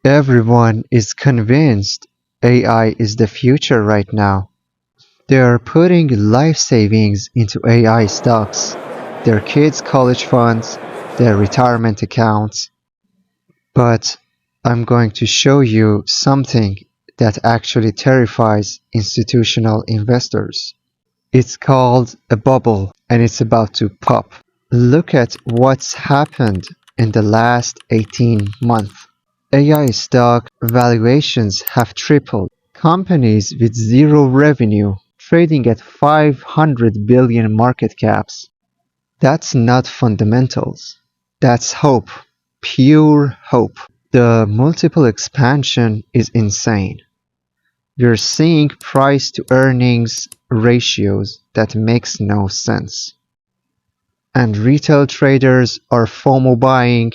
Everyone is convinced AI is the future right now. They are putting life savings into AI stocks, their kids' college funds, their retirement accounts. But I'm going to show you something that actually terrifies institutional investors. It's called a bubble and it's about to pop. Look at what's happened in the last 18 months. AI stock valuations have tripled. Companies with zero revenue trading at 500 billion market caps. That's not fundamentals. That's hope. Pure hope. The multiple expansion is insane. We're seeing price to earnings ratios that makes no sense. And retail traders are FOMO buying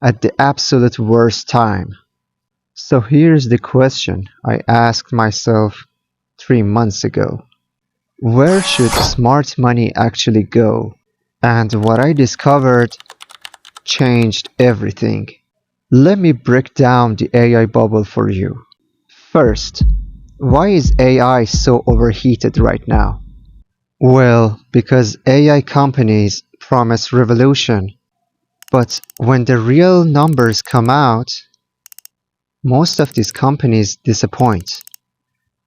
at the absolute worst time. So here's the question I asked myself 3 months ago. Where should smart money actually go? And what I discovered changed everything. Let me break down the AI bubble for you. First, why is AI so overheated right now? Well, because AI companies promise revolution, but when the real numbers come out, most of these companies disappoint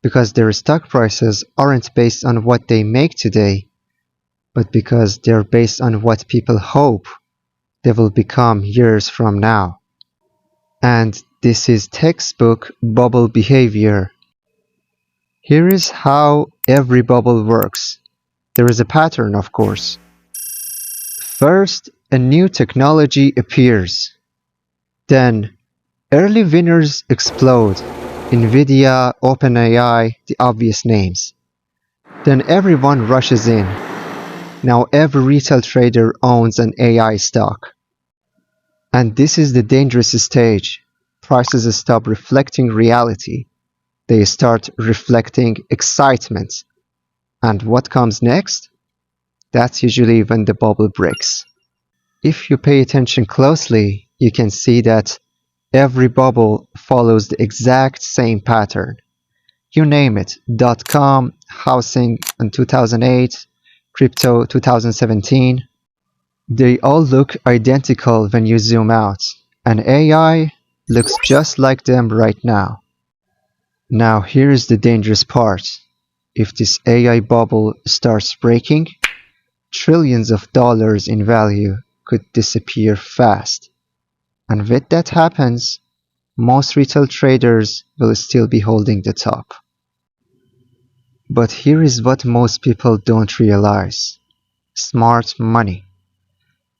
because their stock prices aren't based on what they make today, but because they're based on what people hope they will become years from now. And this is textbook bubble behavior. Here is how every bubble works. There is a pattern, of course. First, a new technology appears. Then, early winners explode. Nvidia, OpenAI, the obvious names. Then everyone rushes in. Now every retail trader owns an AI stock. And this is the dangerous stage. Prices stop reflecting reality. They start reflecting excitement. And what comes next? That's usually when the bubble breaks. If you pay attention closely, you can see that every bubble follows the exact same pattern. You name it, .com, housing in 2008, crypto 2017. They all look identical when you zoom out, and AI looks just like them right now. Now here's the dangerous part. If this AI bubble starts breaking, trillions of dollars in value could disappear fast. And when that happens, most retail traders will still be holding the top. But here is what most people don't realize. Smart money.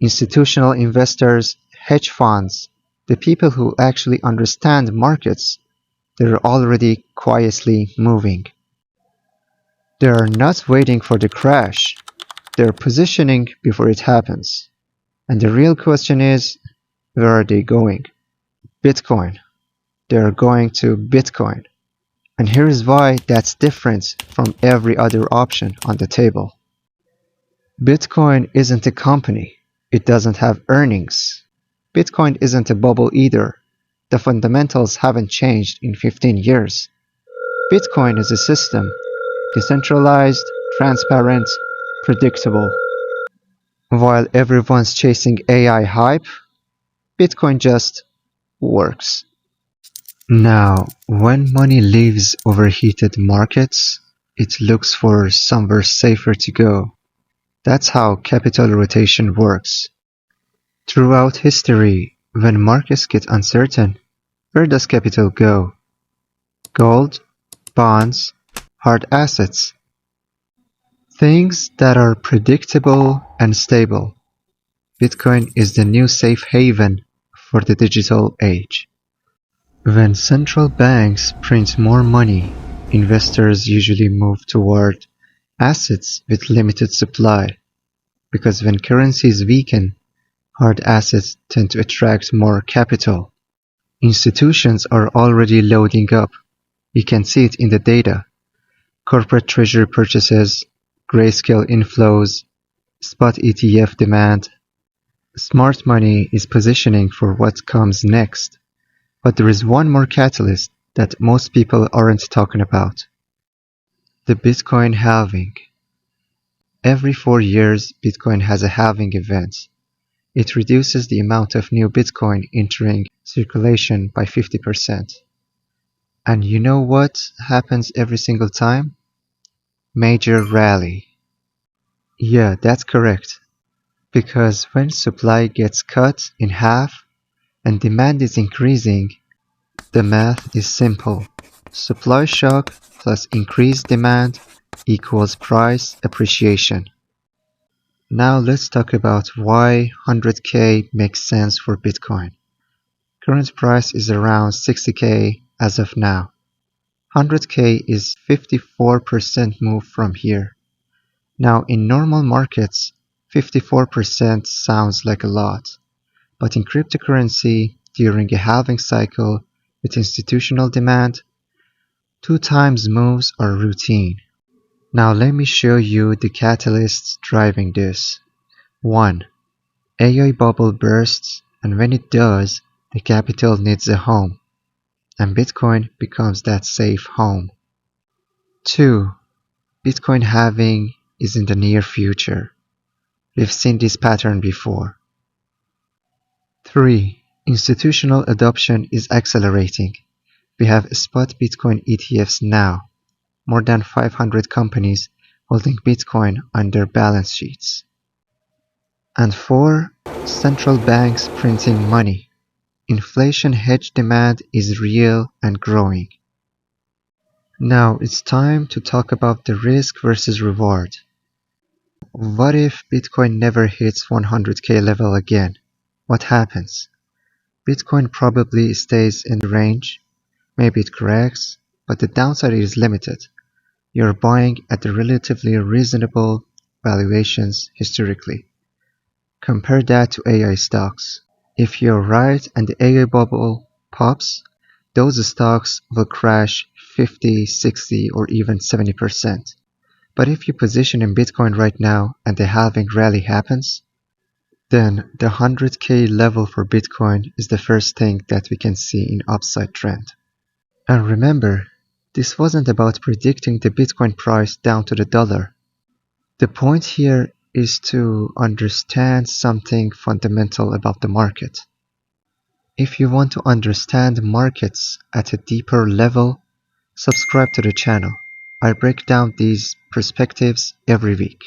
Institutional investors, hedge funds, the people who actually understand markets, they're already quietly moving. They are not waiting for the crash. They're positioning before it happens. And the real question is, where are they going? Bitcoin. They are going to Bitcoin. And here is why that's different from every other option on the table. Bitcoin isn't a company. It doesn't have earnings. Bitcoin isn't a bubble either. The fundamentals haven't changed in 15 years. Bitcoin is a system. Decentralized, transparent, predictable. While everyone's chasing AI hype, Bitcoin just works. Now, when money leaves overheated markets, it looks for somewhere safer to go. That's how capital rotation works. Throughout history, when markets get uncertain, where does capital go? Gold, bonds, hard assets. Things that are predictable and stable. Bitcoin is the new safe haven for the digital age. When central banks print more money, investors usually move toward assets with limited supply, because when currencies weaken, hard assets tend to attract more capital. Institutions are already loading up. You can see it in the data. Corporate treasury purchases, grayscale inflows, spot ETF demand. Smart money is positioning for what comes next. But there is one more catalyst that most people aren't talking about. The Bitcoin halving. Every 4 years, Bitcoin has a halving event. It reduces the amount of new Bitcoin entering circulation by 50%. And you know what happens every single time? Major rally. Yeah, that's correct. Because when supply gets cut in half and demand is increasing, the math is simple. Supply shock plus increased demand equals price appreciation. Now let's talk about why 100K makes sense for Bitcoin. Current price is around 60K as of now. 100K is 54% move from here. Now in normal markets, 54% sounds like a lot. But in cryptocurrency, during a halving cycle with institutional demand, 2 times moves are routine. Now let me show you the catalysts driving this. 1. AI bubble bursts, and when it does, the capital needs a home, and Bitcoin becomes that safe home. 2. Bitcoin halving is in the near future. We've seen this pattern before. 3. Institutional adoption is accelerating. We have spot Bitcoin ETFs now, more than 500 companies holding Bitcoin on their balance sheets. And 4. Central banks printing money. Inflation hedge demand is real and growing. Now it's time to talk about the risk versus reward. What if Bitcoin never hits 100K level again? What happens? Bitcoin probably stays in the range, maybe it corrects, but the downside is limited. You're buying at the relatively reasonable valuations historically. Compare that to AI stocks. If you're right and the AI bubble pops, those stocks will crash 50, 60, or even 70%. But if you position in Bitcoin right now and the halving rally happens, then the 100K level for Bitcoin is the first thing that we can see in upside trend. And remember, this wasn't about predicting the Bitcoin price down to the dollar. The point here is to understand something fundamental about the market. If you want to understand markets at a deeper level, subscribe to the channel. I break down these perspectives every week.